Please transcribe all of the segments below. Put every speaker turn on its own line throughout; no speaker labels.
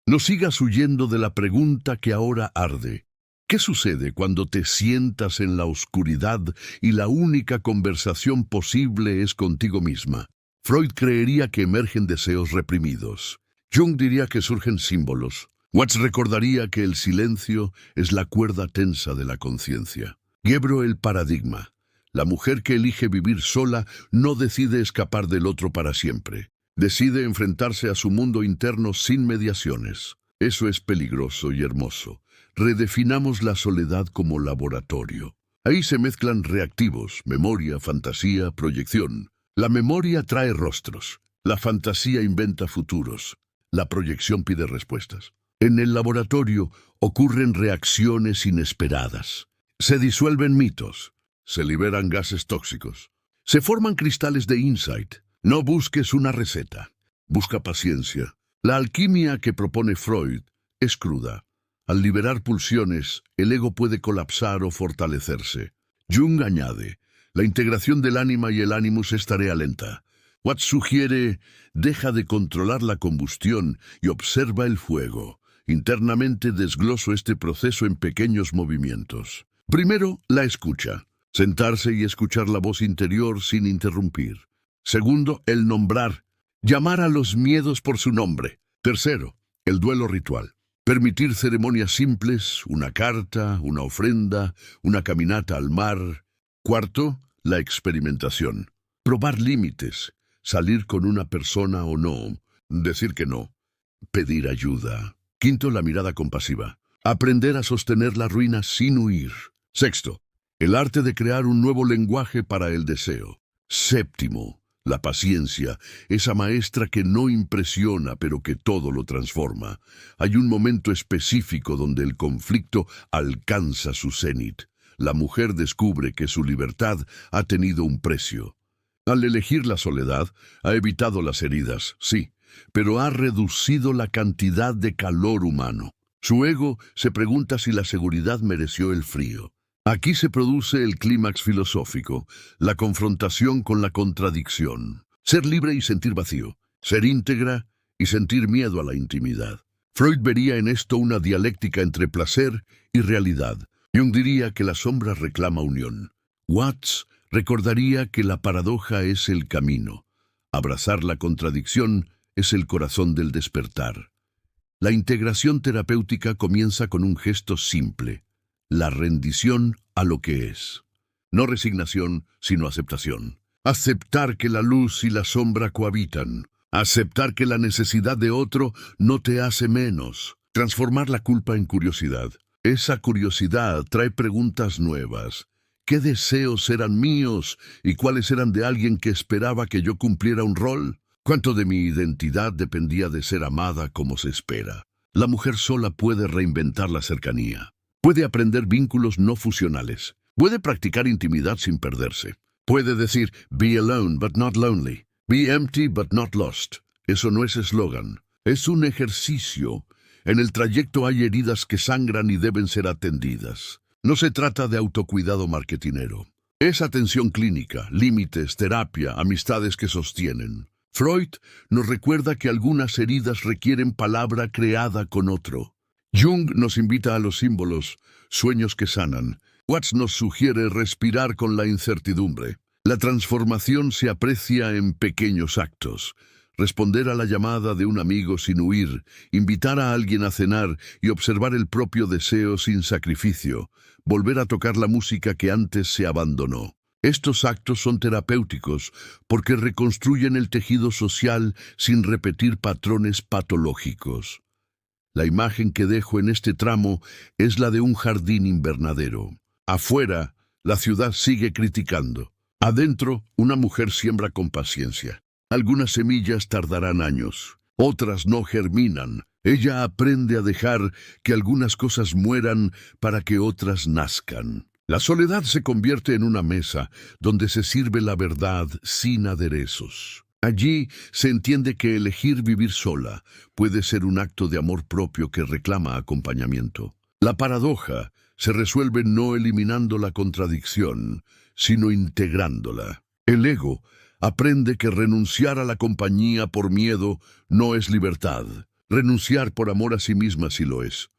No sigas huyendo de la pregunta que ahora arde. ¿Qué sucede cuando te sientas en la oscuridad y la única conversación posible es contigo misma? Freud creería que emergen deseos reprimidos. Jung diría que surgen símbolos. Watts recordaría que el silencio es la cuerda tensa de la conciencia. Gebro el paradigma. La mujer que elige vivir sola no decide escapar del otro para siempre. Decide enfrentarse a su mundo interno sin mediaciones. Eso es peligroso y hermoso. Redefinamos la soledad como laboratorio. Ahí se mezclan reactivos, memoria, fantasía, proyección. La memoria trae rostros. La fantasía inventa futuros. La proyección pide respuestas. En el laboratorio ocurren reacciones inesperadas. Se disuelven mitos. Se liberan gases tóxicos. Se forman cristales de insight. No busques una receta. Busca paciencia. La alquimia que propone Freud es cruda. Al liberar pulsiones, el ego puede colapsar o fortalecerse. Jung añade, la integración del ánima y el ánimus es tarea lenta. Watts sugiere, deja de controlar la combustión y observa el fuego. Internamente desgloso este proceso en pequeños movimientos. Primero, la escucha. Sentarse y escuchar la voz interior sin interrumpir. Segundo, el nombrar. Llamar a los miedos por su nombre. Tercero, el duelo ritual. Permitir ceremonias simples, una carta, una ofrenda, una caminata al mar. Cuarto, la experimentación. Probar límites. Salir con una persona o no. Decir que no. Pedir ayuda. Quinto, la mirada compasiva. Aprender a sostener la ruina sin huir. Sexto, el arte de crear un nuevo lenguaje para el deseo. Séptimo, la paciencia, esa maestra que no impresiona pero que todo lo transforma. Hay un momento específico donde el conflicto alcanza su cenit. La mujer descubre que su libertad ha tenido un precio. Al elegir la soledad, ha evitado las heridas, sí, pero ha reducido la cantidad de calor humano. Su ego se pregunta si la seguridad mereció el frío. Aquí se produce el clímax filosófico, la confrontación con la contradicción. Ser libre y sentir vacío, ser íntegra y sentir miedo a la intimidad. Freud vería en esto una dialéctica entre placer y realidad. Jung diría que la sombra reclama unión. Watts recordaría que la paradoja es el camino. Abrazar la contradicción es el corazón del despertar. La integración terapéutica comienza con un gesto simple. La rendición a lo que es. No resignación, sino aceptación. Aceptar que la luz y la sombra cohabitan. Aceptar que la necesidad de otro no te hace menos. Transformar la culpa en curiosidad. Esa curiosidad trae preguntas nuevas. ¿Qué deseos eran míos y cuáles eran de alguien que esperaba que yo cumpliera un rol? ¿Cuánto de mi identidad dependía de ser amada como se espera? La mujer sola puede reinventar la cercanía. Puede aprender vínculos no fusionales. Puede practicar intimidad sin perderse. Puede decir, be alone but not lonely. Be empty but not lost. Eso no es eslogan. Es un ejercicio. En el trayecto hay heridas que sangran y deben ser atendidas. No se trata de autocuidado marketinero. Es atención clínica, límites, terapia, amistades que sostienen. Freud nos recuerda que algunas heridas requieren palabra creada con otro. Jung nos invita a los símbolos, sueños que sanan. Watts nos sugiere respirar con la incertidumbre. La transformación se aprecia en pequeños actos. Responder a la llamada de un amigo sin huir, invitar a alguien a cenar y observar el propio deseo sin sacrificio, volver a tocar la música que antes se abandonó. Estos actos son terapéuticos porque reconstruyen el tejido social sin repetir patrones patológicos. La imagen que dejo en este tramo es la de un jardín invernadero. Afuera, la ciudad sigue criticando. Adentro, una mujer siembra con paciencia. Algunas semillas tardarán años, otras no germinan. Ella aprende a dejar que algunas cosas mueran para que otras nazcan. La soledad se convierte en una mesa donde se sirve la verdad sin aderezos. Allí se entiende que elegir vivir sola puede ser un acto de amor propio que reclama acompañamiento. La paradoja se resuelve no eliminando la contradicción, sino integrándola. El ego aprende que renunciar a la compañía por miedo no es libertad. Renunciar por amor a sí misma sí lo es.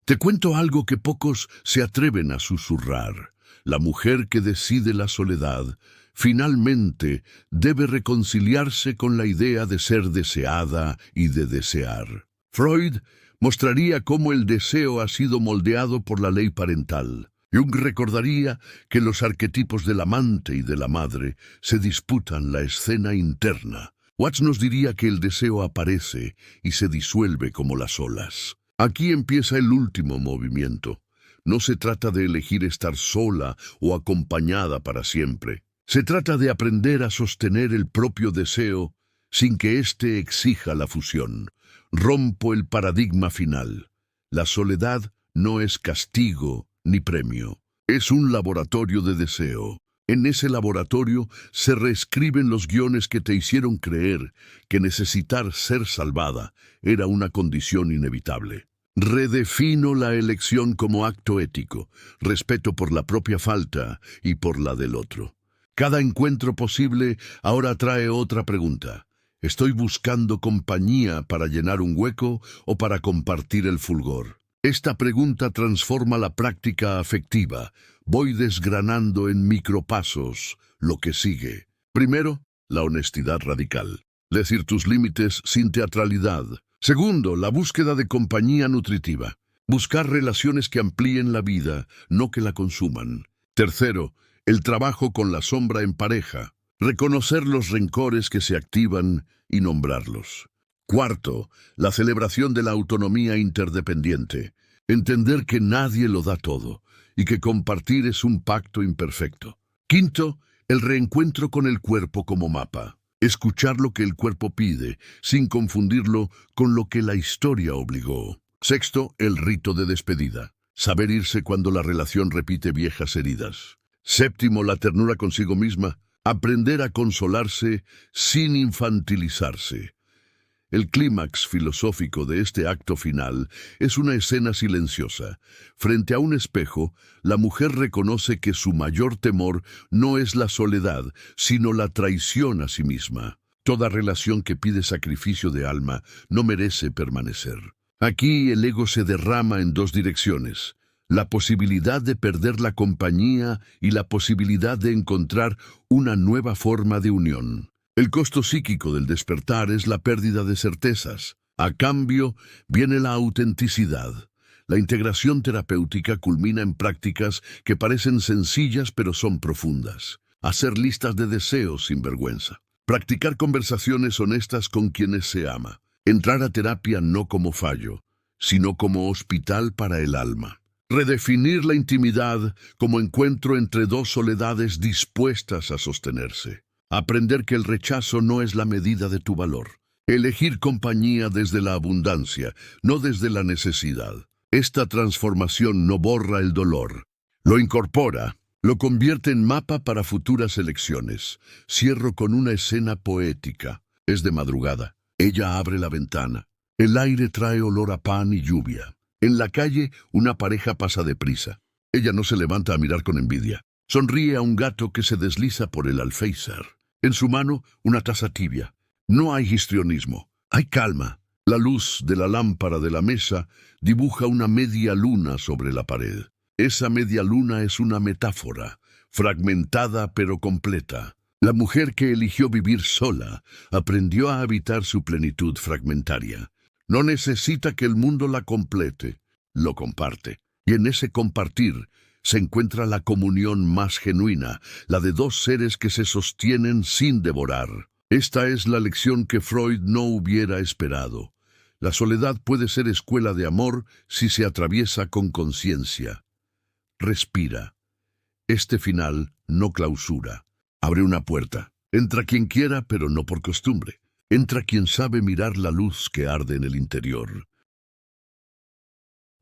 Te cuento algo que pocos se atreven a susurrar. La mujer que decide la soledad, finalmente debe reconciliarse con la idea de ser deseada y de desear. Freud mostraría cómo el deseo ha sido moldeado por la ley parental. Jung recordaría que los arquetipos del amante y de la madre se disputan la escena interna. Watts nos diría que el deseo aparece y se disuelve como las olas. Aquí empieza el último movimiento. No se trata de elegir estar sola o acompañada para siempre. Se trata de aprender a sostener el propio deseo sin que éste exija la fusión. Rompo el paradigma final. La soledad no es castigo ni premio. Es un laboratorio de deseo. En ese laboratorio se reescriben los guiones que te hicieron creer que necesitar ser salvada era una condición inevitable. Redefino la elección como acto ético, respeto por la propia falta y por la del otro. Cada encuentro posible ahora trae otra pregunta. ¿Estoy buscando compañía para llenar un hueco o para compartir el fulgor? Esta pregunta transforma la práctica afectiva. Voy desgranando en micropasos lo que sigue. Primero, la honestidad radical. Decir tus límites sin teatralidad. Segundo, la búsqueda de compañía nutritiva. Buscar relaciones que amplíen la vida, no que la consuman. Tercero, el trabajo con la sombra en pareja. Reconocer los rencores que se activan y nombrarlos. Cuarto, la celebración de la autonomía interdependiente. Entender que nadie lo da todo y que compartir es un pacto imperfecto. Quinto, el reencuentro con el cuerpo como mapa. Escuchar lo que el cuerpo pide, sin confundirlo con lo que la historia obligó. Sexto, el rito de despedida. Saber irse cuando la relación repite viejas heridas. Séptimo, la ternura consigo misma. Aprender a consolarse sin infantilizarse. El clímax filosófico de este acto final es una escena silenciosa. Frente a un espejo, la mujer reconoce que su mayor temor no es la soledad, sino la traición a sí misma. Toda relación que pide sacrificio de alma no merece permanecer. Aquí el ego se derrama en dos direcciones: la posibilidad de perder la compañía y la posibilidad de encontrar una nueva forma de unión. El costo psíquico del despertar es la pérdida de certezas. A cambio, viene la autenticidad. La integración terapéutica culmina en prácticas que parecen sencillas pero son profundas. Hacer listas de deseos sin vergüenza. Practicar conversaciones honestas con quienes se ama. Entrar a terapia no como fallo, sino como hospital para el alma. Redefinir la intimidad como encuentro entre dos soledades dispuestas a sostenerse. Aprender que el rechazo no es la medida de tu valor. Elegir compañía desde la abundancia, no desde la necesidad. Esta transformación no borra el dolor. Lo incorpora, lo convierte en mapa para futuras elecciones. Cierro con una escena poética. Es de madrugada. Ella abre la ventana. El aire trae olor a pan y lluvia. En la calle, una pareja pasa deprisa. Ella no se levanta a mirar con envidia. Sonríe a un gato que se desliza por el alféizar. En su mano, una taza tibia. No hay histrionismo, hay calma. La luz de la lámpara de la mesa dibuja una media luna sobre la pared. Esa media luna es una metáfora, fragmentada pero completa. La mujer que eligió vivir sola aprendió a habitar su plenitud fragmentaria. No necesita que el mundo la complete, lo comparte. Y en ese compartir se encuentra la comunión más genuina, la de dos seres que se sostienen sin devorar. Esta es la lección que Freud no hubiera esperado. La soledad puede ser escuela de amor si se atraviesa con conciencia. Respira. Este final no clausura. Abre una puerta. Entra quien quiera, pero no por costumbre. Entra quien sabe mirar la luz que arde en el interior.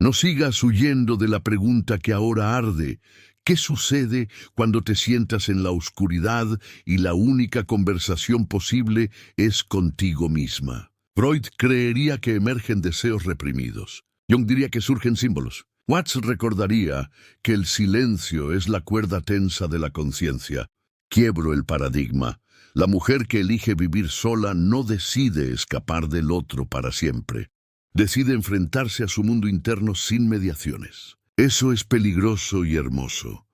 No sigas huyendo de la pregunta que ahora arde. ¿Qué sucede cuando te sientas en la oscuridad y la única conversación posible es contigo misma? Freud creería que emergen deseos reprimidos. Jung diría que surgen símbolos. Watts recordaría que el silencio es la cuerda tensa de la conciencia. Quiebro el paradigma. La mujer que elige vivir sola no decide escapar del otro para siempre. Decide enfrentarse a su mundo interno sin mediaciones. Eso es peligroso y hermoso.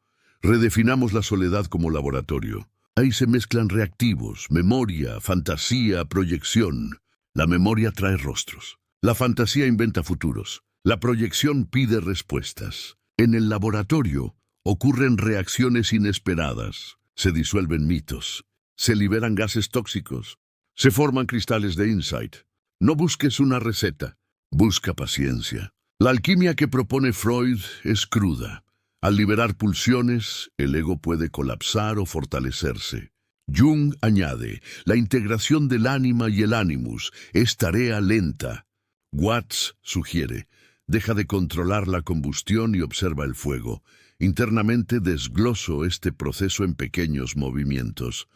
Redefinamos la soledad como laboratorio. Ahí se mezclan reactivos, memoria, fantasía, proyección. La memoria trae rostros. La fantasía inventa futuros. La proyección pide respuestas. En el laboratorio ocurren reacciones inesperadas. Se disuelven mitos. Se liberan gases tóxicos. Se forman cristales de insight. No busques una receta. Busca paciencia. La alquimia que propone Freud es cruda. Al liberar pulsiones, el ego puede colapsar o fortalecerse. Jung añade, la integración del ánima y el ánimus es tarea lenta. Watts sugiere, deja de controlar la combustión y observa el fuego. Internamente desgloso este proceso en pequeños movimientos.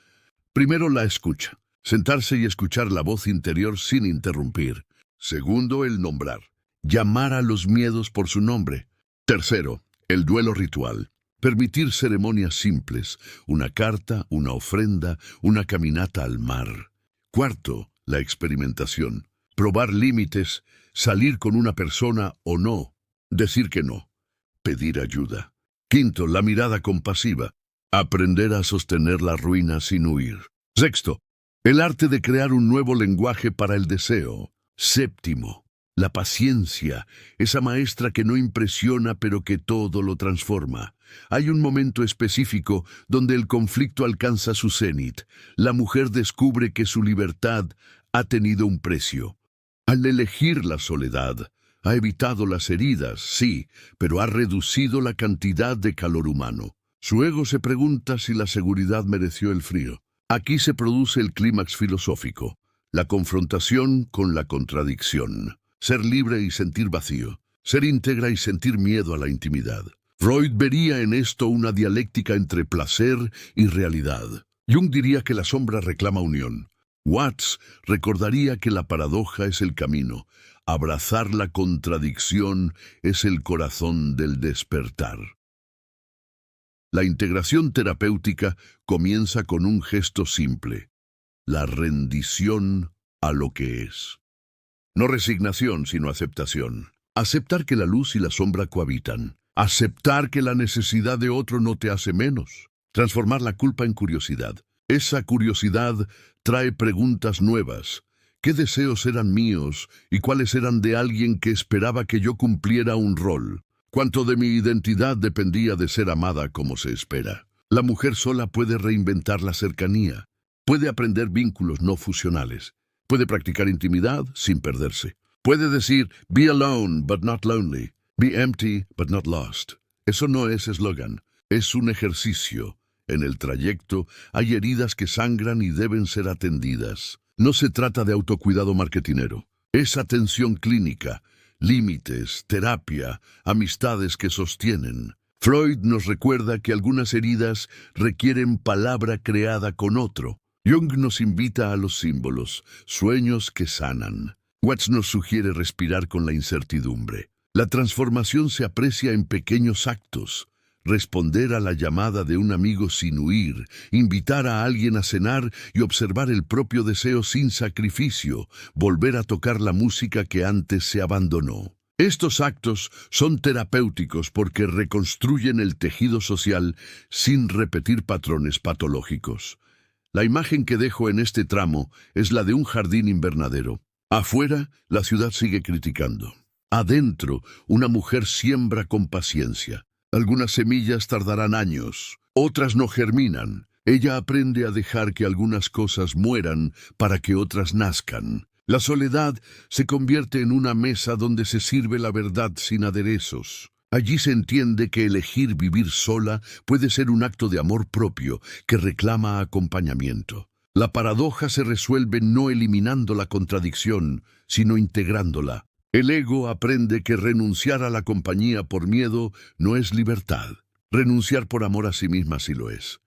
Primero, la escucha. Sentarse y escuchar la voz interior sin interrumpir. Segundo, el nombrar. Llamar a los miedos por su nombre. Tercero, el duelo ritual. Permitir ceremonias simples, una carta, una ofrenda, una caminata al mar. Cuarto, la experimentación. Probar límites, salir con una persona o no. Decir que no. Pedir ayuda. Quinto, la mirada compasiva. Aprender a sostener la ruina sin huir. Sexto, el arte de crear un nuevo lenguaje para el deseo. Séptimo, la paciencia, esa maestra que no impresiona pero que todo lo transforma. Hay un momento específico donde el conflicto alcanza su cenit. La mujer descubre que su libertad ha tenido un precio. Al elegir la soledad, ha evitado las heridas, sí, pero ha reducido la cantidad de calor humano. Su ego se pregunta si la seguridad mereció el frío. Aquí se produce el clímax filosófico, la confrontación con la contradicción. Ser libre y sentir vacío. Ser íntegra y sentir miedo a la intimidad. Freud vería en esto una dialéctica entre placer y realidad. Jung diría que la sombra reclama unión. Watts recordaría que la paradoja es el camino. Abrazar la contradicción es el corazón del despertar. La integración terapéutica comienza con un gesto simple, la rendición a lo que es. No resignación, sino aceptación. Aceptar que la luz y la sombra cohabitan. Aceptar que la necesidad de otro no te hace menos. Transformar la culpa en curiosidad. Esa curiosidad trae preguntas nuevas. ¿Qué deseos eran míos y cuáles eran de alguien que esperaba que yo cumpliera un rol? ¿Cuánto de mi identidad dependía de ser amada como se espera? La mujer sola puede reinventar la cercanía. Puede aprender vínculos no fusionales. Puede practicar intimidad sin perderse. Puede decir, be alone but not lonely. Be empty but not lost. Eso no es eslogan, es un ejercicio. En el trayecto hay heridas que sangran y deben ser atendidas. No se trata de autocuidado marketinero. Es atención clínica, límites, terapia, amistades que sostienen. Freud nos recuerda que algunas heridas requieren palabra creada con otro. Jung nos invita a los símbolos, sueños que sanan. Watts nos sugiere respirar con la incertidumbre. La transformación se aprecia en pequeños actos. Responder a la llamada de un amigo sin huir, invitar a alguien a cenar y observar el propio deseo sin sacrificio, volver a tocar la música que antes se abandonó. Estos actos son terapéuticos porque reconstruyen el tejido social sin repetir patrones patológicos. La imagen que dejo en este tramo es la de un jardín invernadero. Afuera, la ciudad sigue criticando. Adentro, una mujer siembra con paciencia. Algunas semillas tardarán años, otras no germinan. Ella aprende a dejar que algunas cosas mueran para que otras nazcan. La soledad se convierte en una mesa donde se sirve la verdad sin aderezos. Allí se entiende que elegir vivir sola puede ser un acto de amor propio que reclama acompañamiento. La paradoja se resuelve no eliminando la contradicción, sino integrándola. El ego aprende que renunciar a la compañía por miedo no es libertad. Renunciar por amor a sí misma sí lo es.